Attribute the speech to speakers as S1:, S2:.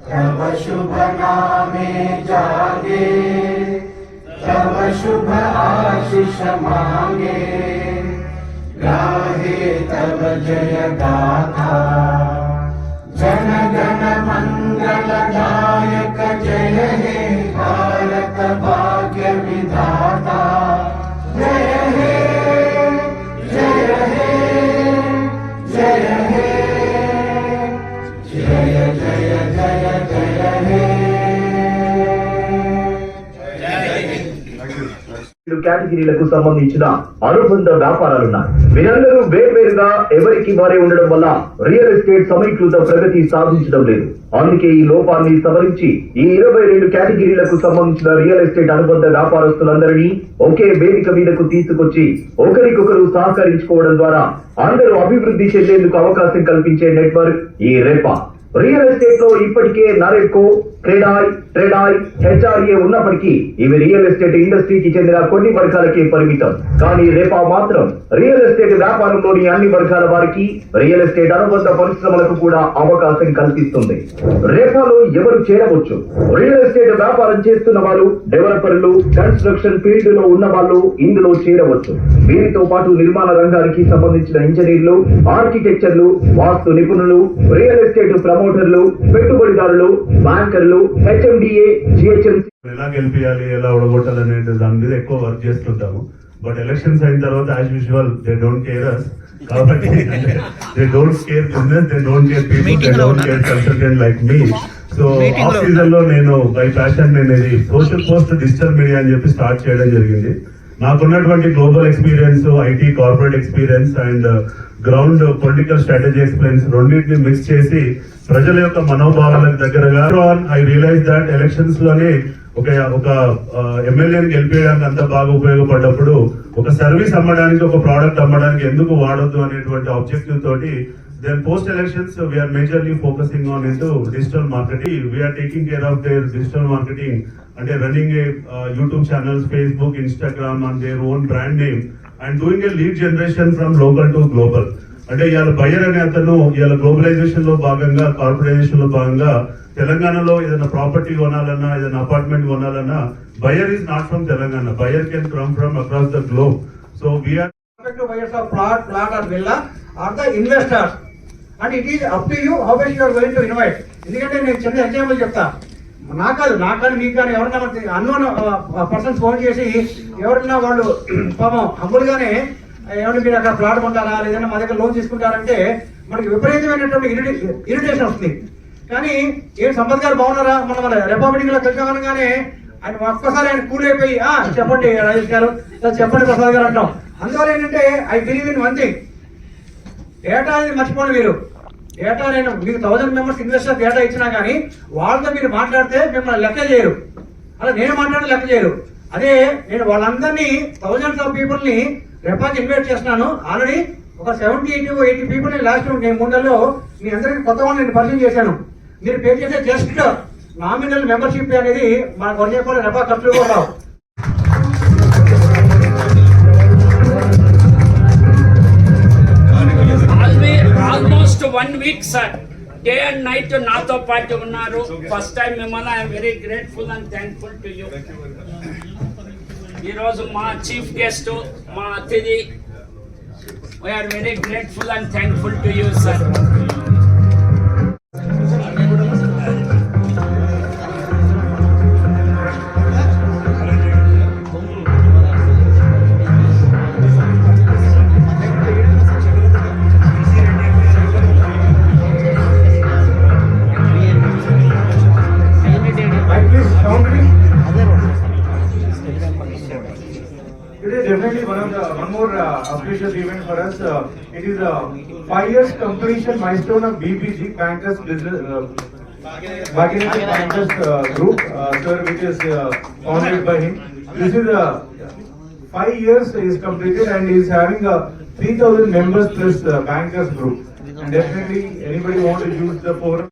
S1: तव शुभ नामे जागे, तव शुभ आशीष मांगे, गाहे तव जय गाथा। जन गण मंगल दायक जय हे भारत भाग्य विधाता। जय हे जय हे जय हे जय जय जय जय हे।
S2: కేటగిరీలకు సంబంధించిన అనుబంధ వ్యాపారాలున్నాయి. మీరందరూ వేర్వేరుగా ఎవరికి వారే ఉండడం వల్ల రియల్ ఎస్టేట్ సమీకృత ప్రగతి సాధించడం లేదు. అందుకే ఈ లోపాన్ని సవరించి ఈ 22 కేటగిరీలకు సంబంధించిన రియల్ ఎస్టేట్ అనుబంధ వ్యాపారస్తులందరినీ ఒకే వేదిక మీదకు తీసుకొచ్చి ఒకరికొకరు సహకరించుకోవడం ద్వారా అందరూ అభివృద్ధి చెందేందుకు అవకాశం కల్పించే నెట్వర్క్ ఈ రెపా. రియల్ ఎస్టేట్ లో ఇప్పటికే నరెడ్కో, ట్రేడాయ్, హెచ్ఆర్ఏ ఉన్నప్పటికీ ఇవి రియల్ ఎస్టేట్ ఇండస్ట్రీకి చెందిన కొన్ని వర్గాలకే పరిమితం. కానీ రెపా మాత్రం రియల్ ఎస్టేట్ వ్యాపారంలోని అన్ని వర్గాల వారికి, రియల్ ఎస్టేట్ అనుబంధ పరిశ్రమలకు కూడా అవకాశం కల్పిస్తుంది. రెపాలో ఎవరు చేరవచ్చు? రియల్ ఎస్టేట్ వ్యాపారం చేస్తున్న వారు, డెవలపర్లు, కన్స్ట్రక్షన్ ఫీల్డ్ లో ఉన్న వాళ్ళు ఇందులో చేరవచ్చు. వీరితో పాటు నిర్మాణ రంగానికి సంబంధించిన ఇంజనీర్లు, ఆర్కిటెక్చర్లు, వాస్తు నిపుణులు, రియల్ ఎస్టేట్ ప్రమోటర్లు, పెట్టుబడిదారులు, బ్యాంకర్లు, హెచ్ఎండిఏ, జిహెచ్ఎంసి
S3: ఎలా గెలిపియాలి, ఎలా ఓడగొట్టాలి అనే దాని మీద ఎక్కువ వర్క్ చేస్తుంటాము. బట్ ఎలక్షన్స్ అయిన తర్వాత as usual they don't care us. కాబట్టి they don't care business, they don't care people, they don't care consultant like me. So off season లో నేను బై ప్యాషన్ నేను ఇది సోషల్ పోస్ట్ డిజిటల్ మీడియా అని చెప్పి start చేయడం జరిగింది. నాకున్నటువంటి global experience, IT corporate experience and ground political strategy experience రెండింటిని మిక్స్ చేసి ప్రజల యొక్క మనోభావాలకు దగ్గరగా ఐ రియలైజ్ దాట్ ఎలక్షన్స్ లోనే ఒక ఎమ్మెల్యేని గెలిపేయడానికి అంత బాగా ఉపయోగపడ్డప్పుడు ఒక సర్వీస్ అమ్మడానికి, ఒక ప్రోడక్ట్ అమ్మడానికి ఎందుకు వాడొద్దు అనేటువంటి ఆబ్జెక్టివ్ తోటి then post elections we are majorly focusing on into digital marketing. We are taking care of their digital marketing and running a YouTube channels, Facebook, Instagram on their own brand name and doing a lead generation from local to global. అంటే ఇవాళ buyer అనే అతను ఇవాళ globalisation లో భాగంగా, corporation లో భాగంగా తెలంగాణలో ఏదైనా ప్రాపర్టీ కొనాలన్నా, ఏదైనా అపార్ట్మెంట్ కొనాలన్నా buyer is not from Telangana. Buyer can come from across the globe. So we are
S4: buyers of plot or villa or the investors, and it is up to you how much you are going to invite. ఎందుకంటే నేను చిన్న example చెప్తా. నాకు కానీ మీకు కానీ ఎవరన్నా unknown persons phone చేసి ఎవరన్నా వాళ్ళు పాపం హంబుల్గానే ఏమన్నా మీరు అక్కడ ప్లాట్ కొంటారా, లేదన్నా మా దగ్గర లోన్ తీసుకుంటారంటే మనకి విపరీతమైనటువంటి ఇరిటేషన్ వస్తుంది. కానీ ఏం సంపత్ గారు బాగున్నారా, మన రెపా మీటింగ్ లో కలిసామనగానే ఆయన ఒక్కసారి ఆయన కూల్ అయిపోయి చెప్పండి రాజేష్ గారు, చెప్పండి ప్రసాద్ గారు అంటాం. అందువల్ల ఏంటంటే I believe in one thing, data అనేది మర్చిపోండి. మీరు డేటా నేను మీకు 1000 మెంబర్స్ ఇన్వెస్టర్ డేటా ఇచ్చినా కానీ వాళ్ళతో మీరు మాట్లాడితే మిమ్మల్ని లెక్క చేయరు, అలా నేను మాట్లాడితే లెక్క చేయరు. అదే నేను వాళ్ళందరినీ థౌజండ్స్ ఆఫ్ పీపుల్ ని రెపాకి ఇన్వైట్ చేస్తున్నాను. ఆల్రెడీ ఒక 70 to 80 పీపుల్ ని లాస్ట్ నేను 3 నెలల్లో మీ అందరికీ కొత్త వాళ్ళని నేను పరిచయం చేశాను. మీరు పే చేసే జస్ట్ నామినల్ మెంబర్షిప్ అనేది మనకు వచ్చే రెపా ఖర్చులు కూడా రావు.
S5: Almost 1 week sir, day and night నాతో పాటు ఉన్నారు. ఫస్ట్ టైం మిమ్మల్ని I'm very grateful and thankful to you. ఈరోజు మా చీఫ్ గెస్ట్, మా అతిథి, we're very grateful and thankful to you sir.
S6: It is definitely one more auspicious event for us. It is a 5 years completion milestone of BBG Bankers Business Bhagirathi Bankers Group, sir, which is founded by him. This is 5 years is completed and is having a 3,000 members plus bankers group. And definitely anybody want to use the forum.